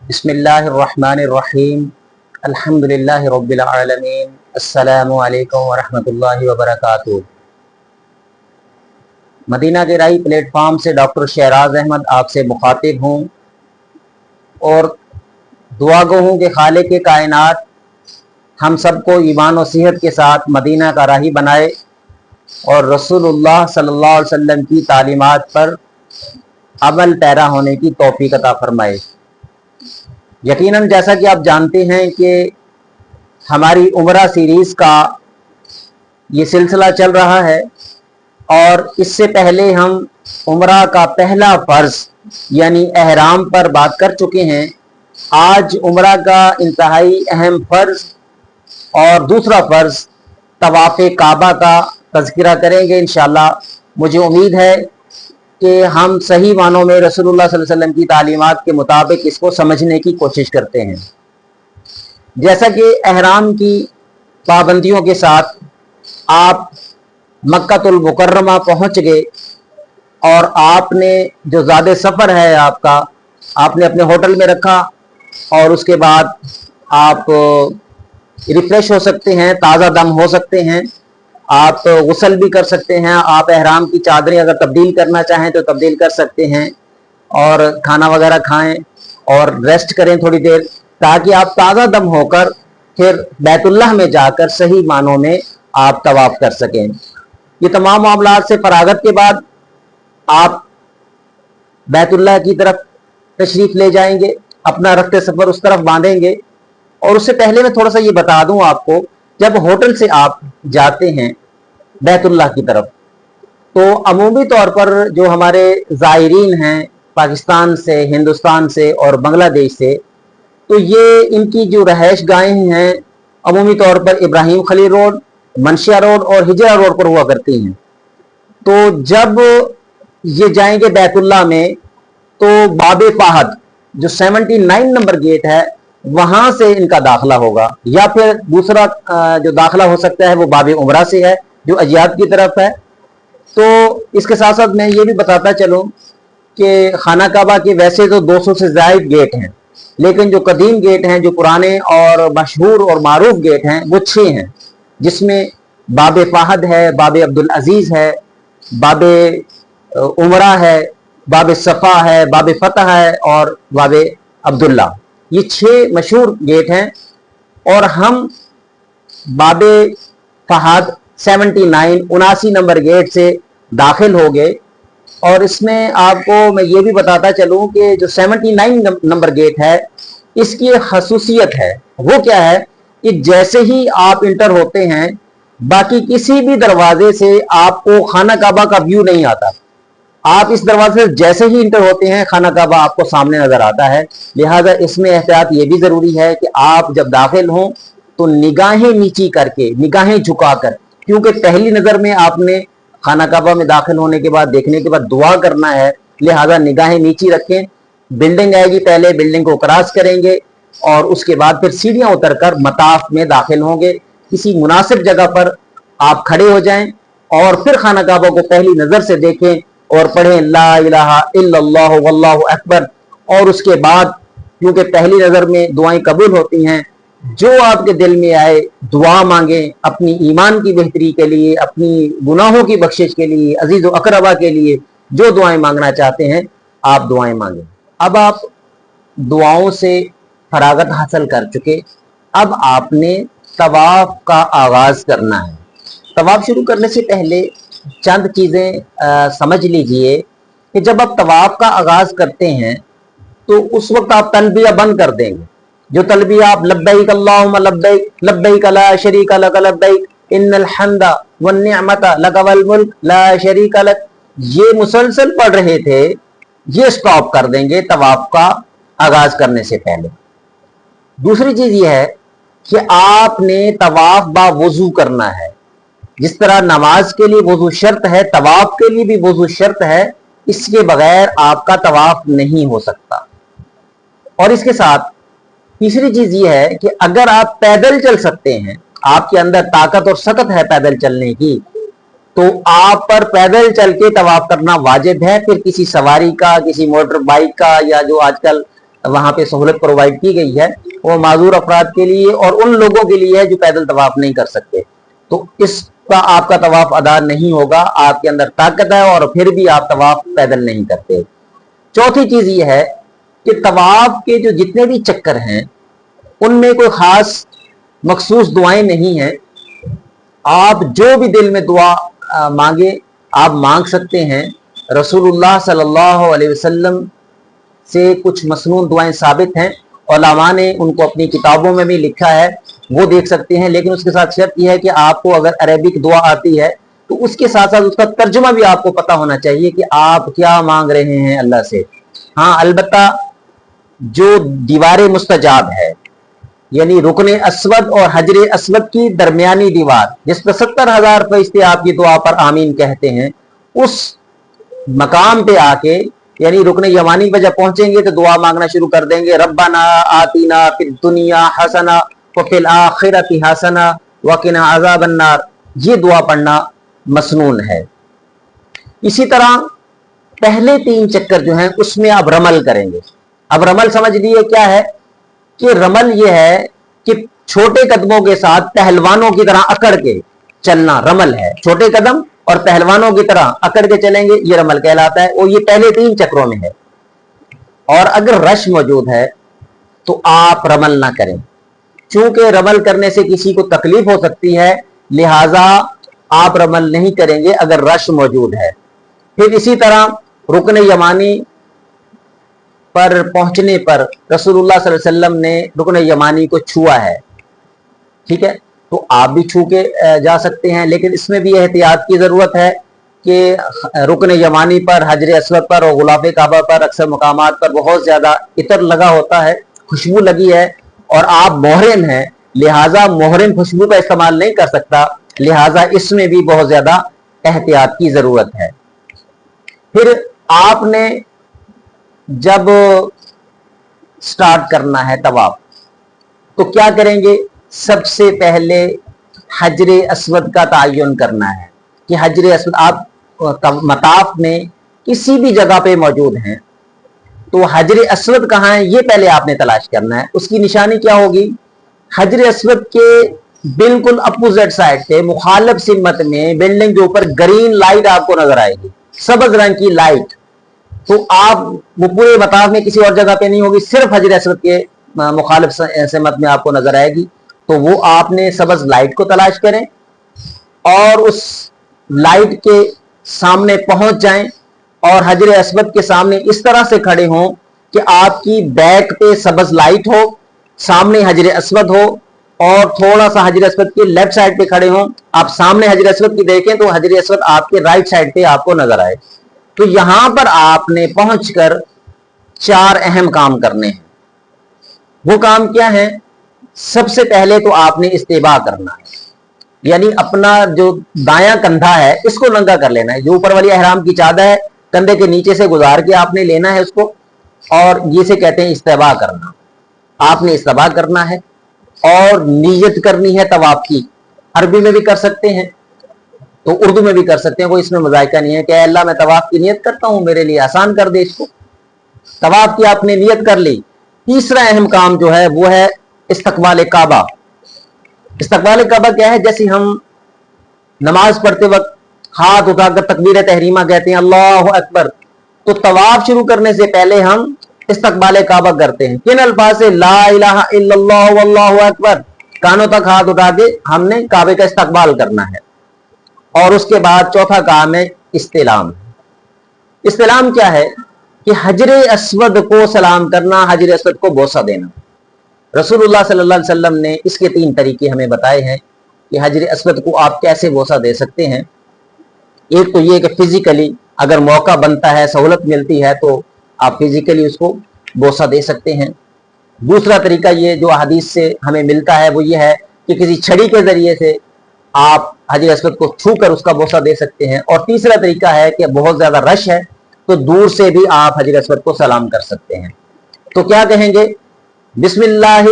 بسم اللہ الرحمن الرحیم الحمدللہ رب العالمین السلام علیکم ورحمۃ اللہ وبرکاتہ۔ مدینہ کے رائی پلیٹ فارم سے ڈاکٹر شہراز احمد آپ سے مخاطب ہوں اور دعا گو ہوں کہ خالق کائنات ہم سب کو ایمان و صحت کے ساتھ مدینہ کا راہی بنائے اور رسول اللہ صلی اللہ علیہ وسلم کی تعلیمات پر عمل پیرا ہونے کی توفیق عطا فرمائے۔ یقیناً جیسا کہ آپ جانتے ہیں کہ ہماری عمرہ سیریز کا یہ سلسلہ چل رہا ہے اور اس سے پہلے ہم عمرہ کا پہلا فرض یعنی احرام پر بات کر چکے ہیں۔ آج عمرہ کا انتہائی اہم فرض اور دوسرا فرض طواف کعبہ کا تذکرہ کریں گے انشاءاللہ۔ مجھے امید ہے کہ ہم صحیح معنوں میں رسول اللہ صلی اللہ علیہ وسلم کی تعلیمات کے مطابق اس کو سمجھنے کی کوشش کرتے ہیں۔ جیسا کہ احرام کی پابندیوں کے ساتھ آپ مکہ المکرمہ پہنچ گئے اور آپ نے جو زاد سفر ہے آپ نے اپنے ہوٹل میں رکھا اور اس کے بعد آپ ریفریش ہو سکتے ہیں، تازہ دم ہو سکتے ہیں، آپ غسل بھی کر سکتے ہیں، آپ احرام کی چادریں اگر تبدیل کرنا چاہیں تو تبدیل کر سکتے ہیں اور کھانا وغیرہ کھائیں اور ریسٹ کریں تھوڑی دیر تاکہ آپ تازہ دم ہو کر پھر بیت اللہ میں جا کر صحیح معنوں میں آپ طواف کر سکیں۔ یہ تمام معاملات سے فراغت کے بعد آپ بیت اللہ کی طرف تشریف لے جائیں گے، اپنا رخت سفر اس طرف باندھیں گے۔ اور اس سے پہلے میں تھوڑا سا یہ بتا دوں آپ کو، جب ہوٹل سے آپ جاتے ہیں بیت اللہ کی طرف تو عمومی طور پر جو ہمارے زائرین ہیں پاکستان سے، ہندوستان سے اور بنگلہ دیش سے، تو یہ ان کی جو رہائش گاہیں ہیں عمومی طور پر ابراہیم خلیل روڈ، منشیا روڈ اور ہجرہ روڈ پر ہوا کرتی ہیں۔ تو جب یہ جائیں گے بیت اللہ میں تو باب فہد جو 79 نمبر گیٹ ہے وہاں سے ان کا داخلہ ہوگا، یا پھر دوسرا جو داخلہ ہو سکتا ہے وہ باب عمرہ سے ہے جو اجیاد کی طرف ہے۔ تو اس کے ساتھ ساتھ میں یہ بھی بتاتا چلوں کہ خانہ کعبہ کے ویسے تو 200 سے زائد گیٹ ہیں، لیکن جو قدیم گیٹ ہیں، جو پرانے اور مشہور اور معروف گیٹ ہیں وہ 6 ہیں، جس میں باب فہد ہے، باب عبدالعزیز ہے، باب عمرہ ہے، باب صفا ہے، باب فتح ہے اور باب عبداللہ۔ یہ 6 مشہور گیٹ ہیں اور ہم باب فہد 79 نمبر گیٹ سے داخل ہو گئے۔ اور اس میں آپ کو میں یہ بھی بتاتا چلوں کہ جو 79 نمبر گیٹ ہے اس کی خصوصیت ہے، وہ کیا ہے کہ جیسے ہی آپ انٹر ہوتے ہیں باقی کسی بھی دروازے سے آپ کو خانہ کعبہ کا ویو نہیں آتا۔ آپ اس دروازے سے جیسے ہی انٹر ہوتے ہیں خانہ کعبہ آپ کو سامنے نظر آتا ہے۔ لہٰذا اس میں احتیاط یہ بھی ضروری ہے کہ آپ جب داخل ہوں تو نگاہیں نیچی کر کے، نگاہیں جھکا کر، کیونکہ پہلی نظر میں آپ نے خانہ کعبہ میں داخل ہونے کے بعد دیکھنے کے بعد دعا کرنا ہے، لہٰذا نگاہیں نیچی رکھیں۔ بلڈنگ آئے گی، پہلے بلڈنگ کو کراس کریں گے اور اس کے بعد پھر سیڑھیاں اتر کر مطاف میں داخل ہوں گے۔ کسی مناسب جگہ پر آپ کھڑے ہو جائیں اور پھر خانہ کعبہ کو پہلی نظر سے دیکھیں اور پڑھیں لا الہ الا اللہ واللہ اکبر۔ اور اس کے بعد کیونکہ پہلی نظر میں دعائیں قبول ہوتی ہیں، جو آپ کے دل میں آئے دعا مانگیں، اپنی ایمان کی بہتری کے لیے، اپنی گناہوں کی بخشش کے لیے، عزیز و اقربا کے لیے جو دعائیں مانگنا چاہتے ہیں آپ دعائیں مانگیں۔ اب آپ دعاؤں سے فراغت حاصل کر چکے، اب آپ نے طواف کا آغاز کرنا ہے۔ طواف شروع کرنے سے پہلے چند چیزیں سمجھ لیجئے کہ جب آپ طواف کا آغاز کرتے ہیں تو اس وقت آپ تلبیہ بند کر دیں گے۔ جو تلبیہ آپ لبیک اللہم لبیک لبیک لا شریک لک لبیک ان الحمد والنعمت لک والملک لا شریک لک، یہ مسلسل پڑھ رہے تھے، یہ سٹاپ کر دیں گے طواف کا آغاز کرنے سے پہلے۔ دوسری چیز یہ ہے کہ آپ نے طواف با وضو کرنا ہے۔ جس طرح نماز کے لیے وضو شرط ہے، طواف کے لیے بھی وضو شرط ہے، اس کے بغیر آپ کا طواف نہیں ہو سکتا۔ اور اس کے ساتھ تیسری چیز یہ ہے کہ اگر آپ پیدل چل سکتے ہیں، آپ کے اندر طاقت اور سکت ہے پیدل چلنے کی، تو آپ پر پیدل چل کے طواف کرنا واجب ہے۔ پھر کسی سواری کا، کسی موٹر بائک کا، یا جو آج کل वहाँ पे सहूलत प्रोवाइड की गई है, वो माजूर अफराद के लिए और उन लोगों के लिए है जो पैदल तवाफ नहीं कर सकते। तो इसका आपका तवाफ अदा नहीं होगा, आपके अंदर ताकत है और फिर भी आप तवाफ पैदल नहीं करते। चौथी चीज ये है कि तवाफ के जो जितने भी चक्कर हैं उनमें कोई खास मखसूस दुआएं नहीं हैं। आप जो भी दिल में दुआ मांगे आप मांग सकते हैं। रसूलुल्लाह सल्लल्लाहु अलैहि वसल्लम से कुछ मसनून दुआएं साबित हैं, उलमा ने उनको अपनी किताबों में भी लिखा है, वो देख सकते हैं। लेकिन उसके साथ शर्त यह है कि आपको अगर अरबिक दुआ आती है तो उसके साथ साथ उसका तर्जुमा भी आपको पता होना चाहिए कि आप क्या मांग रहे हैं अल्लाह से। हाँ, अलबत्ता जो दीवार मुस्तजाब है यानी रुकन अस्वद और हजर अस्वद की दरमियानी दीवार जिस पर 70,000 फरिश्ते आपकी दुआ पर आमीन कहते हैं, उस मकाम पे आके यानी रुकन यमानी पर जब पहुंचेंगे तो दुआ मांगना शुरू कर देंगे, रब्बना आतीना फिद दुनिया हसना व फिल आखिरति हसना व किना अज़ाबन नार। ये दुआ पढ़ना मसनून है। इसी तरह पहले 3 चक्कर जो हैं उसमें आप रमल करेंगे। अब रमल समझ लिए क्या है कि रमल ये है कि छोटे कदमों के साथ पहलवानों की तरह अकड़ के चलना रमल है। छोटे कदम और पहलवानों की तरह अकड़ के चलेंगे, ये रमल कहलाता है और ये पहले 3 चक्रों में है। और अगर रश मौजूद है तो आप रमल ना करें, चूंकि रमल करने से किसी को तकलीफ हो सकती है, लिहाजा आप रमल नहीं करेंगे अगर रश मौजूद है। फिर इसी तरह रुकन यमानी पर पहुंचने पर रसूलुल्लाह सल्लल्लाहु अलैहि वसल्लम ने रुकन यमानी को छुआ है, ठीक है, तो आप भी छू के जा सकते हैं। लेकिन इसमें भी एहतियात की जरूरत है कि रुकन यमानी पर, हजर अस्वद पर और गुलाफ काबा पर अक्सर मकामात पर बहुत ज्यादा इतर लगा होता है, खुशबू लगी है और आप मोहरिम हैं, लिहाजा मोहरिम खुशबू का इस्तेमाल नहीं कर सकता, लिहाजा इसमें भी बहुत ज्यादा एहतियात की जरूरत है। फिर आपने जब स्टार्ट करना है तवाफ तो क्या करेंगे, सबसे पहले हजर अस्वद का तयन करना है कि हजर अस्वद आप मताफ में किसी भी जगह पे मौजूद हैं तो हजर अस्वद कहाँ है ये पहले आपने तलाश करना है। उसकी निशानी क्या होगी, हजर अस्वद के बिल्कुल अपोजिट साइड पे मुखालिफ सिमत में बिल्डिंग के ऊपर ग्रीन लाइट आपको नजर आएगी, सबज रंग की लाइट। तो आप वो पूरे मताफ में किसी और जगह पे नहीं होगी, सिर्फ हजर अस्वद के मुखालिफ सिमत में आपको नजर आएगी। तो वो आपने सबज लाइट को तलाश करें और उस लाइट के सामने पहुंच जाएं और हजर अस्वद के सामने इस तरह से खड़े हों कि आपकी बैक पे सबज लाइट हो, सामने हजर अस्वद हो और थोड़ा सा हजर अस्वद के लेफ्ट साइड पे खड़े हों। आप सामने हजर अस्वद की देखें तो हजर अस्वद आपके राइट साइड पे आपको नजर आए। तो यहां पर आपने पहुंचकर 4 अहम काम करने हैं। वो काम क्या है, सबसे पहले तो आपने इस्तेबा करना है, यानी अपना जो दायां कंधा है इसको नंगा कर लेना है। जो ऊपर वाली एहराम की चादर है कंधे के नीचे से गुजार के आपने लेना है उसको, और ये से कहते हैं इस्तेबा करना। आपने इस्तेबा करना है और नीयत करनी है तवाफ की। अरबी में भी कर सकते हैं तो उर्दू में भी कर सकते हैं, कोई इसमें मजायका नहीं है कि अल्लाह मैं तवाफ की नियत करता हूं, मेरे लिए आसान कर दे इसको। तवाफ की आपने नियत कर ली। तीसरा अहम काम जो है वो है इस्तकबाल काबा। इस्तकबाल काबा क्या है, जैसे हम नमाज पढ़ते वक्त हाथ उठाकर तकबीर तहरीमा कहते हैं अल्लाहु अकबर, तो तवाफ शुरू करने से पहले हम इस्तकबाल काबा करते हैं। किन अल्फाज से, ला इलाहा इल्लल्लाह वल्लाहु अकबर, कानों तक हाथ उठा के हमने काबे का इस्तकबाल करना है। और उसके बाद चौथा काम है इस्तिलाम। इस्तिलाम क्या है कि हजर अस्वद को सलाम करना, हजर अस्वद को बोसा देना। रसूलुल्लाह सल्लल्लाहु अलैहि वसल्लम ने इसके 3 तरीके हमें बताए हैं कि हजर अस्वद को आप कैसे बोसा दे सकते हैं। एक तो ये कि फिजिकली अगर मौका बनता है, सहूलत मिलती है तो आप फिजिकली उसको बोसा दे सकते हैं। दूसरा तरीका ये जो हदीस से हमें मिलता है वो ये है कि किसी छड़ी के जरिए से आप हजर अस्वद को छू कर उसका बोसा दे सकते हैं। और तीसरा तरीका है कि बहुत ज्यादा रश है तो दूर से भी आप हजर अस्वद को सलाम कर सकते हैं। तो क्या कहेंगे, बिस्मिल्लाह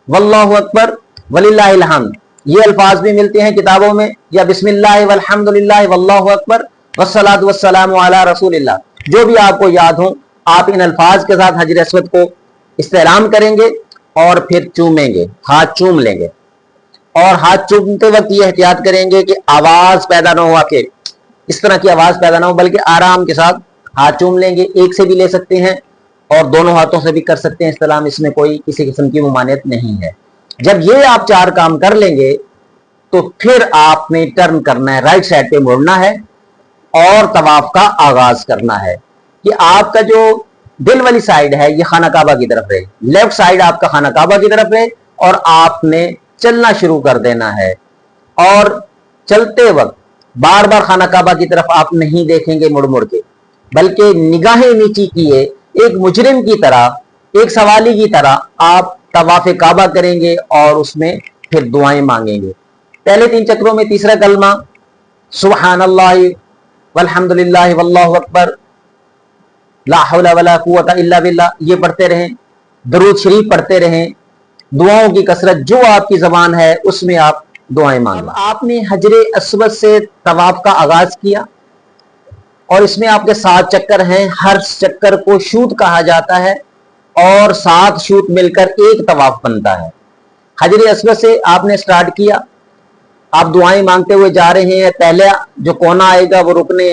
वल्लाहु अकबर वलिल्लाहिल हम्द, ये अल्फाज भी मिलते हैं किताबों में, या बिस्मिल्लाह वल्हम्दुलिल्लाह वल्लाहु अकबर वस्सलातु वस्सलामु अला रसूलिल्लाह, जो भी आपको याद हो आप इन अल्फाज के साथ हजर अस्वद को इस्तेलाम करेंगे और फिर चूमेंगे, हाथ चूम लेंगे। और हाथ चूमते वक्त ये एहतियात करेंगे कि आवाज पैदा ना हुआ, कि इस तरह की आवाज पैदा ना हो, बल्कि आराम के साथ हाथ चूम लेंगे। एक से भी ले सकते हैं और दोनों हाथों से भी कर सकते हैं इस्तेलाम, इसमें कोई किसी किस्म की ममानियत नहीं है। जब ये आप 4 काम कर लेंगे तो फिर आपने टर्न करना है, राइट साइड पे मुड़ना है और तवाफ का आगाज करना है। कि आपका जो दिल वाली साइड है ये खाना काबा की तरफ रहे, लेफ्ट साइड आपका खाना काबा की तरफ रहे, और आपने चलना शुरू कर देना है। और चलते वक्त बार बार खाना काबा की तरफ आप नहीं देखेंगे मुड़ मुड़ के, बल्कि निगाहें नीची किए एक मुजरिम की तरह, एक सवाली की तरह आप तवाफ काबा करेंगे और उसमें फिर दुआएं मांगेंगे। पहले 3 चक्रों में तीसरा कलमा सुब्हानल्लाह वल्हम्दुलिल्लाह वल्लाहु अकबर ला हौला वला कुव्वता इल्ला बिल्लाह ये पढ़ते रहें, दरूद शरीफ पढ़ते रहें, दुआओं की कसरत जो आपकी जबान है उसमें आप दुआएं मांगें। आपने हजरे अस्वद से तवाफ का आगाज किया और इसमें आपके 7 चक्कर हैं। हर चक्कर को शूट कहा जाता है और 7 शूट मिलकर एक तवाफ बनता है। हजरे अस्वद से आपने स्टार्ट किया, आप दुआएं मांगते हुए जा रहे हैं। पहले जो कोना आएगा वो रुकने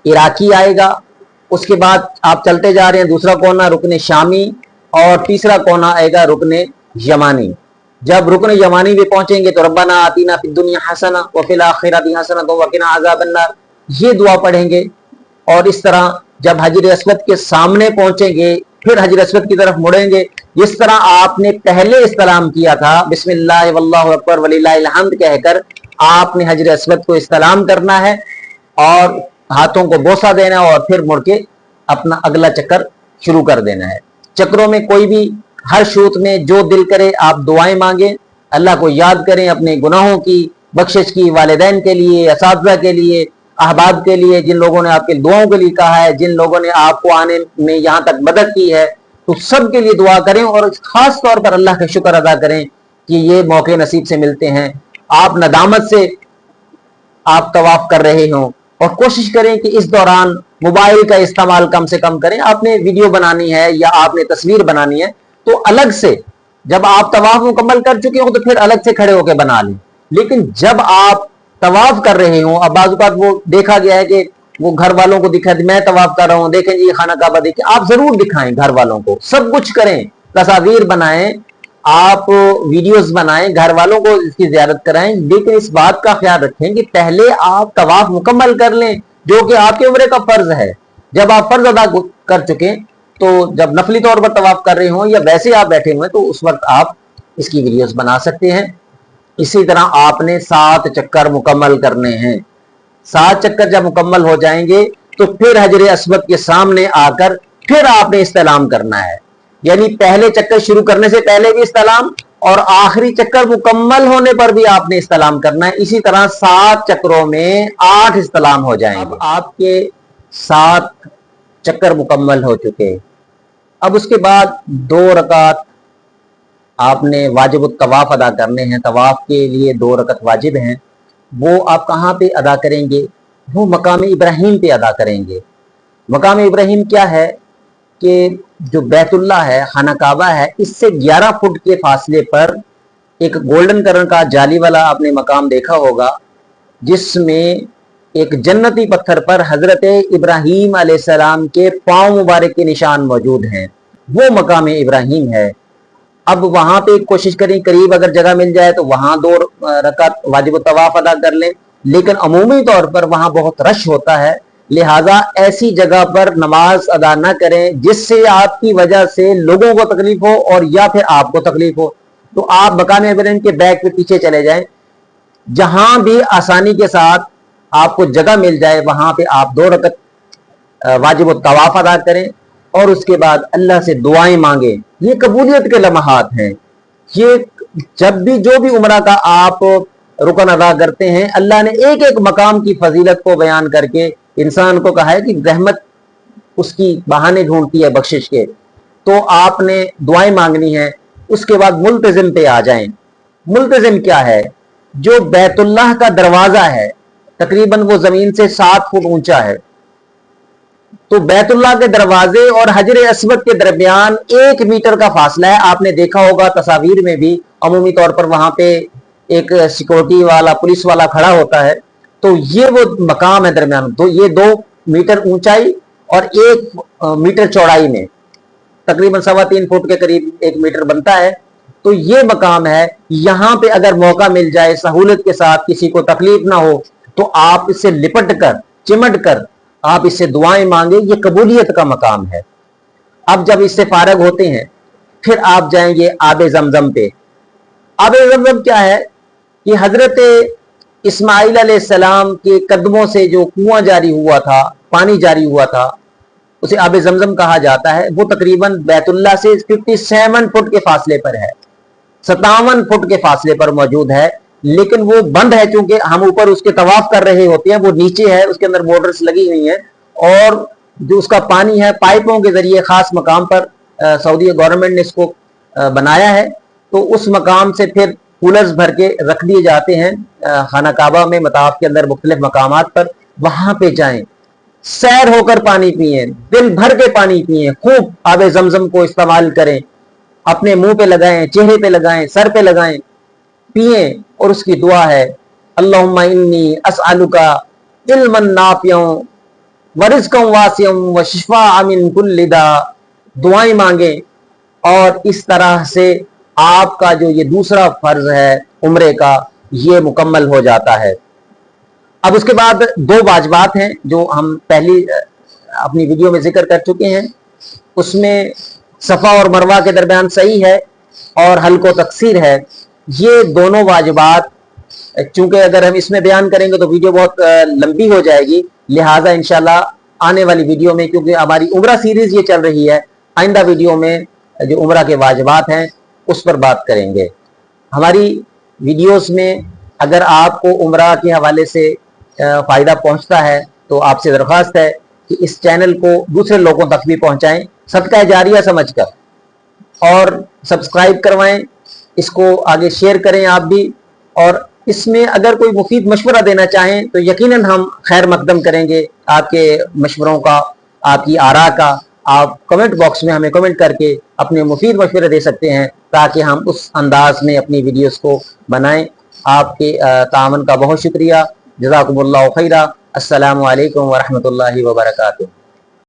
इराकी आएगा, उसके बाद आप चलते जा रहे हैं, दूसरा कोना रुकने शामी, और तीसरा कोना आएगा रुकने यमानी। जब रुकने यमानी भी पहुंचेंगे तो रब्बना आतीना फिद दुनिया हसना व फिल आखिरति हसना व क़िना अज़ाबन्नार ये दुआ पढ़ेंगे। और इस तरह जब हजर अस्वद के सामने पहुंचेंगे फिर हजर अस्वद की तरफ मुड़ेंगे। जिस तरह आपने पहले इस्तलाम किया था बिस्मिल्लाह वल्लाहु अकबर वलिल्लाहिल हम्द कहकर आपने हजर अस्वद को इस्तलाम करना है और हाथों को बोसा देना है और फिर मुड़ के अपना अगला चक्कर शुरू कर देना है। चक्रों में कोई भी हर शूत में जो दिल करे आप दुआएं मांगे, अल्लाह को याद करें, अपने गुनाहों की बख्शिश की, वालिदैन के लिए, असातिज़ा के लिए, अहबाब के लिए, जिन लोगों ने आपके दुआओं के लिए कहा है, जिन लोगों ने आपको आने में यहाँ तक मदद की है, तो सब के लिए दुआ करें। और खास तौर पर अल्लाह का शुक्र अदा करें कि ये मौके नसीब से मिलते हैं। आप नदामत से आप तवाफ कर रहे हों और कोशिश करें कि इस दौरान मोबाइल का इस्तेमाल कम से कम करें। आपने वीडियो बनानी है या आपने तस्वीर बनानी है तो अलग से, जब आप तवाफ मुकम्मल कर चुके हो तो फिर अलग से खड़े होकर बना लें। लेकिन जब आप तवाफ कर रहे हो, अब बाज़ औक़ात वो देखा गया है कि वो घर वालों को दिखा मैं तवाफ कर रहा हूं, देखें जी खाना काबा देखें, आप जरूर दिखाएं घर वालों को, सब कुछ करें, तस्वीर बनाएं, आप वीडियोस बनाएं, घर वालों को इसकी ज़ियारत कराएं। लेकिन इस बात का ख्याल रखें कि पहले आप तवाफ मुकम्मल कर लें जो कि आपके उम्र का फर्ज है। जब आप फर्ज अदा कर चुके तो जब नफली तौर पर तवाफ कर रहे हो या वैसे आप बैठे हुए तो उस वक्त आप इसकी वीडियोस बना सकते हैं। इसी तरह आपने 7 चक्कर मुकम्मल करने हैं। 7 चक्कर जब मुकम्मल हो जाएंगे तो फिर हजर अस्वद के सामने आकर फिर आपने इस्तेलाम करना है। यानी पहले चक्कर शुरू करने से पहले भी इस्तेलाम और आखिरी चक्कर मुकम्मल होने पर भी आपने इस्तेलाम करना है। इसी तरह 7 चक्रों में 8 इस्तेलाम हो जाएंगे। अब आपके 7 चक्कर मुकम्मल हो चुके। अब उसके बाद 2 रकात आपने वाजिब तवाफ अदा करने हैं। तवाफ के लिए 2 रकात वाजिब हैं। वो आप कहाँ पे अदा करेंगे? वो मकाम इब्राहिम पे अदा करेंगे। मकाम इब्राहिम क्या है कि जो बैतुल्लाह है, खाना काबा है, इससे 11 फुट के फासले पर एक गोल्डन कलर का जाली वाला आपने मकाम देखा होगा, जिसमें एक जन्नती पत्थर पर हजरत इब्राहिम अलैहिस्सलाम के पांव मुबारक के निशान मौजूद हैं। वो मकाम इब्राहिम है। अब वहां पे कोशिश करें करीब अगर जगह मिल जाए तो वहां 2 रकात वाजिब तवाफ अदा कर लें। लेकिन अमूमी तौर पर वहां बहुत रश होता है, लिहाजा ऐसी जगह पर नमाज अदा न करें जिससे आपकी वजह से लोगों को तकलीफ हो और या फिर आपको तकलीफ हो। तो आप मकाम इब्राहिम के बैक पे पीछे चले जाएं, जहां भी आसानी के साथ आपको जगह मिल जाए वहां पे आप 2 रकात वाजिब तवाफ अदा करें और उसके बाद अल्लाह से दुआएं मांगे। ये कबूलियत के लम्हात हैं। ये जब भी जो भी उम्रा का आप रुकन अदा करते हैं, अल्लाह ने एक एक मकाम की फजीलत को बयान करके इंसान को कहा है कि रहमत उसकी बहाने ढूंढती है बख्शिश के। तो आपने दुआएं मांगनी है। उसके बाद मुल्तजिम पे आ जाएं। मुल्तजिम क्या है? जो बैतुल्लाह का दरवाजा है, तकरीबन वो जमीन से 7 फुट ऊंचा है, तो बैतुल्लाह के दरवाजे और हजर अस्वद के दरमियान 1 मीटर का फासला है। आपने देखा होगा तस्वीर में भी, अमूमी तौर पर वहां पे एक सिक्योरिटी वाला, पुलिस वाला खड़ा होता है। तो ये वो मकाम है दरमियान, तो ये 2 मीटर ऊंचाई और 1 मीटर चौड़ाई में, तकरीबन 3.25 फुट के करीब 1 मीटर बनता है। तो ये मकाम है, यहां पे अगर मौका मिल जाए सहूलत के साथ, किसी को तकलीफ ना हो, तो आप इससे लिपट कर, चिमट कर आप इससे दुआएं मांगे। ये कबूलियत का मकाम है। अब जब इससे फारग होते हैं फिर आप जाएंगे आबे जमजम पे। आबे जमजम क्या है कि हजरत इस्माइल अलैहिस्सलाम के कदमों से जो कुआं जारी हुआ था, पानी जारी हुआ था, उसे आबे जमजम कहा जाता है। वो तकरीबन बैतुल्लाह से 57 फुट के फासले पर है, 57 फुट के फासले पर मौजूद है। लेकिन वो बंद है, क्योंकि हम ऊपर उसके तवाफ कर रहे होते हैं, वो नीचे है, उसके अंदर मोटर्स लगी हुई हैं, और जो उसका पानी है पाइपों के जरिए खास मकाम पर सऊदी गवर्नमेंट ने इसको बनाया है। तो उस मकाम से फिर कूलर्स भर के रख दिए जाते हैं खाना काबा में, मताफ के अंदर मुख्तलिफ मकामात पर। वहां पे जाएं, सैर होकर पानी पिए, दिल भर के पानी पिए, खूब आबे जमजम को इस्तेमाल करें, अपने मुंह पे लगाएं, चेहरे पे लगाएं, सर पे लगाएं, पिए। और उसकी दुआ है, अल्लाहुम्मा इन्नी अस्अलुका इल्मन नाफिअन व रिज़्क़न वासिअन व शिफ़ाअन मिन कुल्लि दा। दुआएं मांगे, और इस तरह से आपका जो ये दूसरा फर्ज है उम्रे का, ये मुकम्मल हो जाता है। अब उसके बाद 2 वाजिबात हैं जो हम पहली अपनी वीडियो में जिक्र कर चुके हैं। उसमें सफ़ा और मरवा के दरमियान सही है और हल्को तकसीर है। ये दोनों वाजिबात, चूंकि अगर हम इसमें बयान करेंगे तो वीडियो बहुत लंबी हो जाएगी, लिहाजा इंशाल्लाह आने वाली वीडियो में, क्योंकि हमारी उम्रा सीरीज ये चल रही है, आइंदा वीडियो में जो उम्रा के वाजिबात हैं उस पर बात करेंगे। हमारी वीडियोस में अगर आपको उम्रा के हवाले से फ़ायदा पहुंचता है तो आपसे दरख्वास्त है कि इस चैनल को दूसरे लोगों तक भी पहुंचाएं, सदका जारिया समझकर, और सब्सक्राइब करवाएं, इसको आगे शेयर करें आप भी। और इसमें अगर कोई मुफीद मशवरा देना चाहें तो यकीनन हम खैर मकदम करेंगे आपके मशवरों का, आपकी आरा का। आप कमेंट बॉक्स में हमें कमेंट करके अपने मुफीद मशवरे दे सकते हैं, ताकि हम उस अंदाज में अपनी वीडियोस को बनाएं। आपके तावन का बहुत शुक्रिया। जज़ाकुमुल्लाहु खैरा। अस्सलामु अलैकुम व रहमतुल्लाहि व बरकातुहू।